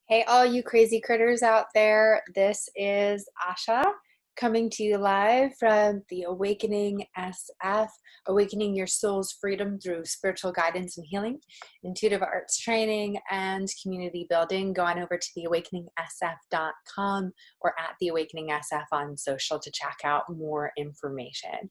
Hey, all you crazy critters out there. This is Asha coming to you live from the Awakening SF, awakening your soul's freedom through spiritual guidance and healing, intuitive arts training, and community building. Go on over to theawakeningsf.com or at theawakeningsf on social to check out more information.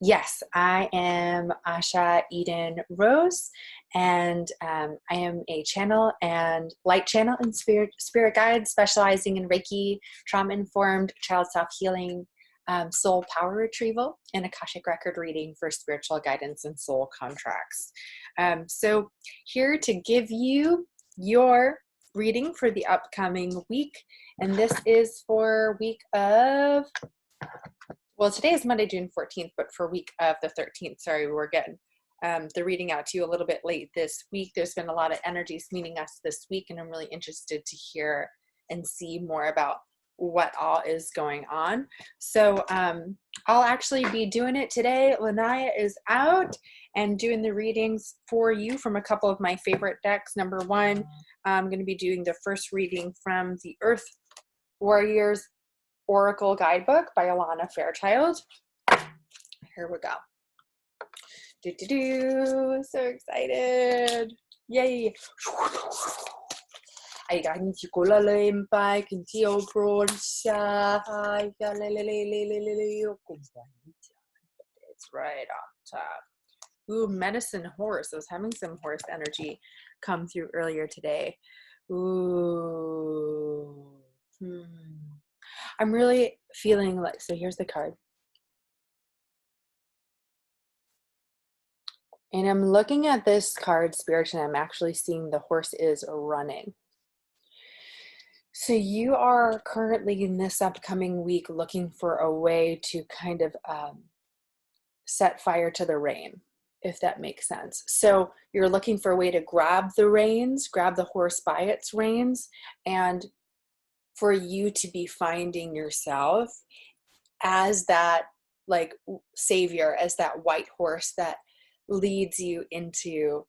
Yes, I am Asha Eden Rose, and I am a channel and light channel and spirit guide specializing in Reiki, trauma-informed child self-healing, soul power retrieval, and Akashic record reading for spiritual guidance and soul contracts. So here to give you your reading for the upcoming week, and this is for week of... Well, today is Monday, June 14th, but for week of the 13th, sorry, we're getting the reading out to you a little bit late this week. There's been a lot of energies meeting us this week, and I'm really interested to hear and see more about what all is going on. So I'll actually be doing it today. Lanaya is out and doing the readings for you from a couple of my favorite decks. Number one, I'm going to be doing the first reading from the Earth Warriors Oracle Guidebook by Alana Fairchild. Here we go. So excited. Yay. It's right on top. Ooh, medicine horse. I was having some horse energy come through earlier today. Ooh. I'm really feeling like, so here's the card. And I'm looking at this card, Spirit, and I'm actually seeing the horse is running. So you are currently in this upcoming week looking for a way to kind of set fire to the rein, if that makes sense. So you're looking for a way to grab the reins, grab the horse by its reins, and for you to be finding yourself as that like savior, as that white horse that leads you into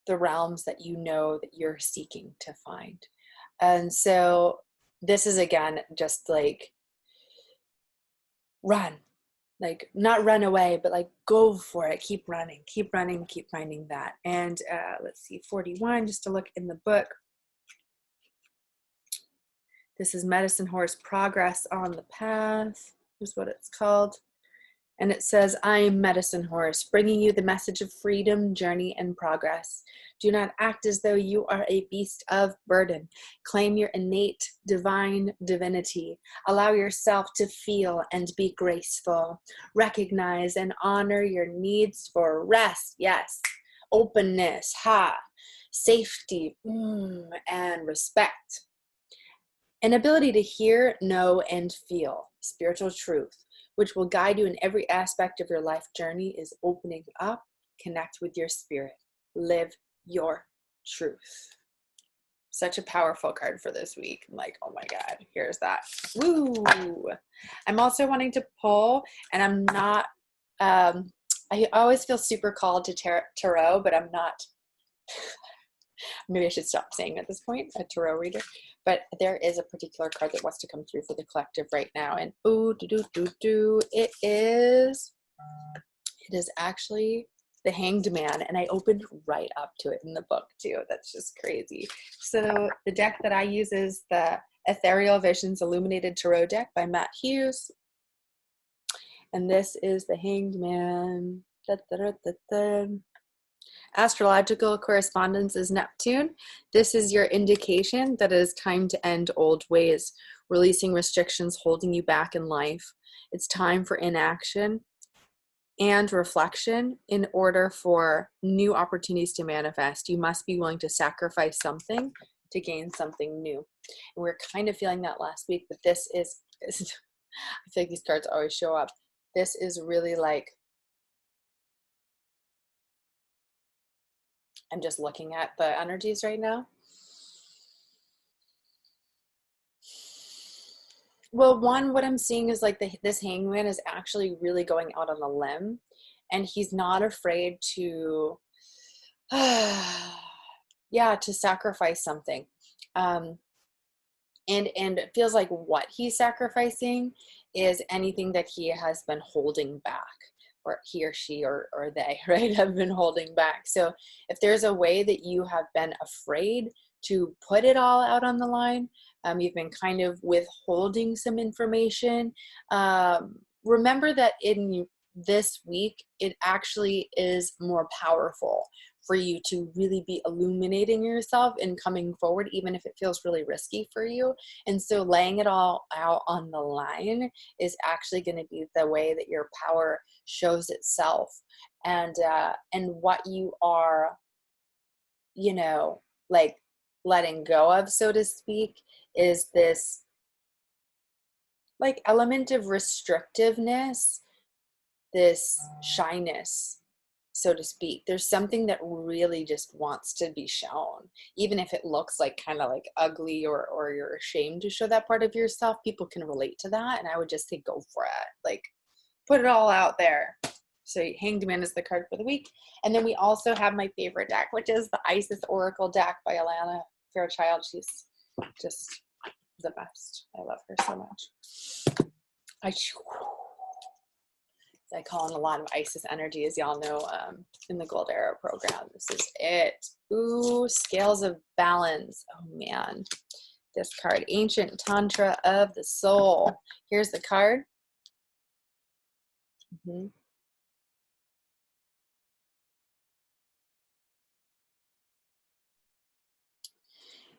the realms that you know that you're seeking to find. And so this is, again, just like run, like not run away, but like go for it. Keep running, keep finding that. And let's see, 41, just to look in the book. This is Medicine Horse Progress on the Path, is what it's called. And it says, I am Medicine Horse, bringing you the message of freedom, journey, and progress. Do not act as though you are a beast of burden. Claim your innate divine divinity. Allow yourself to feel and be graceful. Recognize and honor your needs for rest, yes, openness, safety, and respect. An ability to hear, know, and feel spiritual truth, which will guide you in every aspect of your life journey, is opening up. Connect with your spirit. Live your truth. Such a powerful card for this week. I'm like, oh my God, here's that. Woo! I'm also wanting to pull, and I'm not, I always feel super called to tarot, but I'm not. Maybe I should stop saying at this point, a tarot reader. But there is a particular card that wants to come through for the collective right now. And it is actually the Hanged Man. And I opened right up to it in the book too. That's just crazy. So the deck that I use is the Ethereal Visions Illuminated Tarot deck by Matt Hughes. And this is the Hanged Man. Astrological correspondence is Neptune. This is your indication that it is time to end old ways, releasing restrictions holding you back in life. It's time for inaction and reflection in order for new opportunities to manifest. You must be willing to sacrifice something to gain something new. And we're kind of feeling that last week, but this is I feel like these cards always show up. This is really like, I'm just looking at the energies right now. Well, one, what I'm seeing is like this hangman is actually really going out on a limb, and he's not afraid to yeah, to sacrifice something. And it feels like what he's sacrificing is anything that he has been holding back, or he or she or they, right, have been holding back. So if there's a way that you have been afraid to put it all out on the line, you've been kind of withholding some information, remember that in this week, it actually is more powerful for you to really be illuminating yourself and coming forward, even if it feels really risky for you. And so laying it all out on the line is actually going to be the way that your power shows itself. And what you are, you know, like letting go of, so to speak, is this like element of restrictiveness, this shyness, so to speak. There's something that really just wants to be shown, even if it looks like kind of like ugly, or you're ashamed to show that part of yourself. People can relate to that, and I would just say go for it. Like, put it all out there. So Hanged Man is the card for the week. And then we also have my favorite deck, which is the Isis Oracle deck by Alana Fairchild. She's just the best. I love her so much. I call in a lot of Isis energy, as y'all know, in the Gold Era program. This is it. Ooh, Scales of Balance. Oh man, this card, Ancient Tantra of the Soul. Here's the card.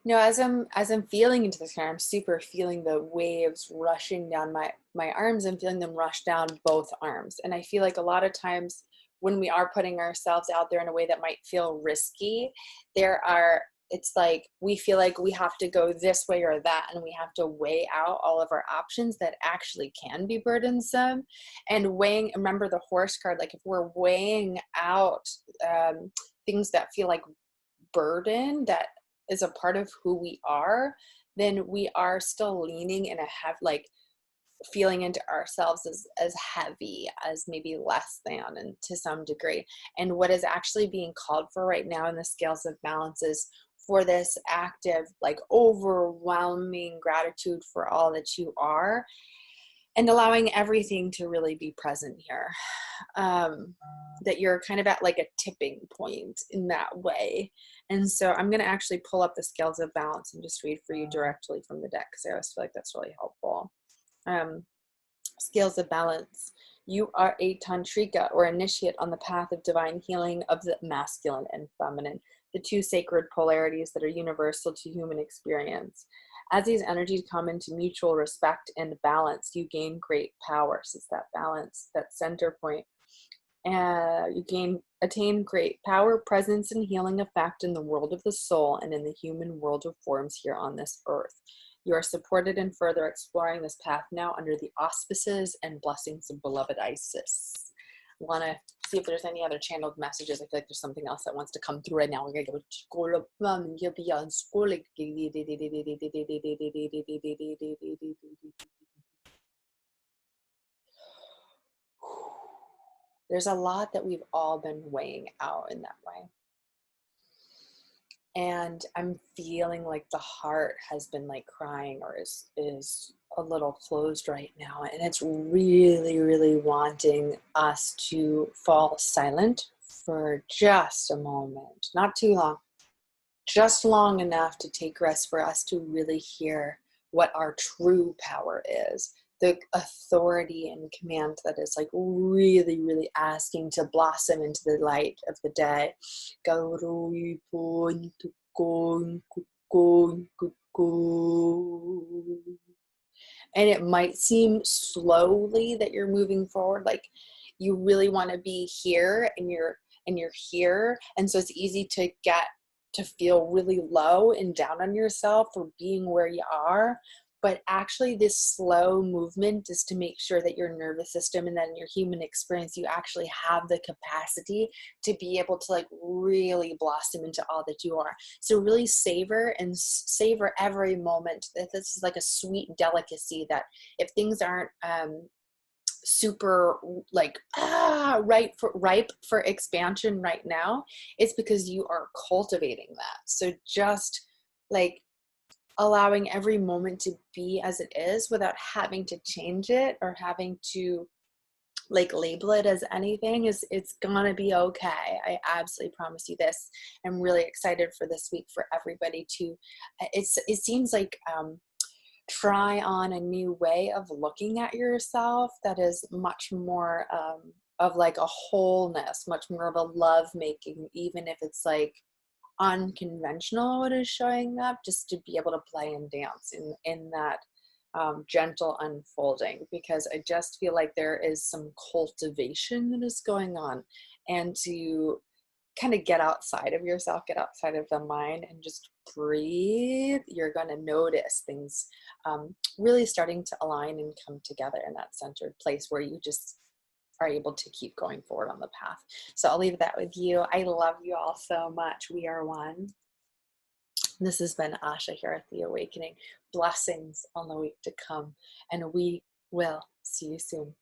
No, as I'm feeling into this card, I'm super feeling the waves rushing down my arms. I'm feeling them rush down both arms. And I feel like a lot of times when we are putting ourselves out there in a way that might feel risky, it's like we feel like we have to go this way or that, and we have to weigh out all of our options that actually can be burdensome. And remember the Horse card, like if we're weighing out things that feel like burden, that is a part of who we are, then we are still leaning in like feeling into ourselves as heavy, as maybe less than, and to some degree. And what is actually being called for right now in the Scales of Balance is for this active, like overwhelming gratitude for all that you are, and allowing everything to really be present here. That you're kind of at like a tipping point in that way. And so I'm going to actually pull up the Scales of Balance and just read for you directly from the deck, because I always feel like that's really helpful. Scales of Balance. You are a tantrika, or initiate on the path of divine healing of the masculine and feminine, the two sacred polarities that are universal to human experience. As these energies come into mutual respect and balance, you gain great power. So it's that balance, that center point. You attain great power, presence, and healing effect in the world of the soul and in the human world of forms here on this earth. You are supported in further exploring this path now under the auspices and blessings of beloved Isis. I want to see if there's any other channeled messages. I feel like there's something else that wants to come through right now. We're going to go school of mom, you'll be on school. There's a lot that we've all been weighing out in that way. And I'm feeling like the heart has been like crying, or is a little closed right now. And it's really, really wanting us to fall silent for just a moment, not too long, just long enough to take rest for us to really hear what our true power is. The authority and command that is like really, really asking to blossom into the light of the day. And it might seem slowly that you're moving forward, like you really want to be here, and you're here. And so it's easy to feel really low and down on yourself for being where you are. But actually this slow movement is to make sure that your nervous system and then your human experience, you actually have the capacity to be able to like really blossom into all that you are. So really savor every moment. This is like a sweet delicacy that if things aren't super like ripe for expansion right now, it's because you are cultivating that. So just like allowing every moment to be as it is without having to change it or having to like label it as anything, is it's gonna be okay. I absolutely promise you this. I'm really excited for this week for everybody to it seems like try on a new way of looking at yourself that is much more of like a wholeness, much more of a love making, even if it's like unconventional what is showing up, just to be able to play and dance in that gentle unfolding, because I just feel like there is some cultivation that is going on, and to kind of get outside of yourself, get outside of the mind and just breathe, you're going to notice things really starting to align and come together in that centered place where you just are able to keep going forward on the path. So I'll leave that with you. I love you all so much. We are one. This has been Asha here at The Awakening. Blessings on the week to come, and we will see you soon.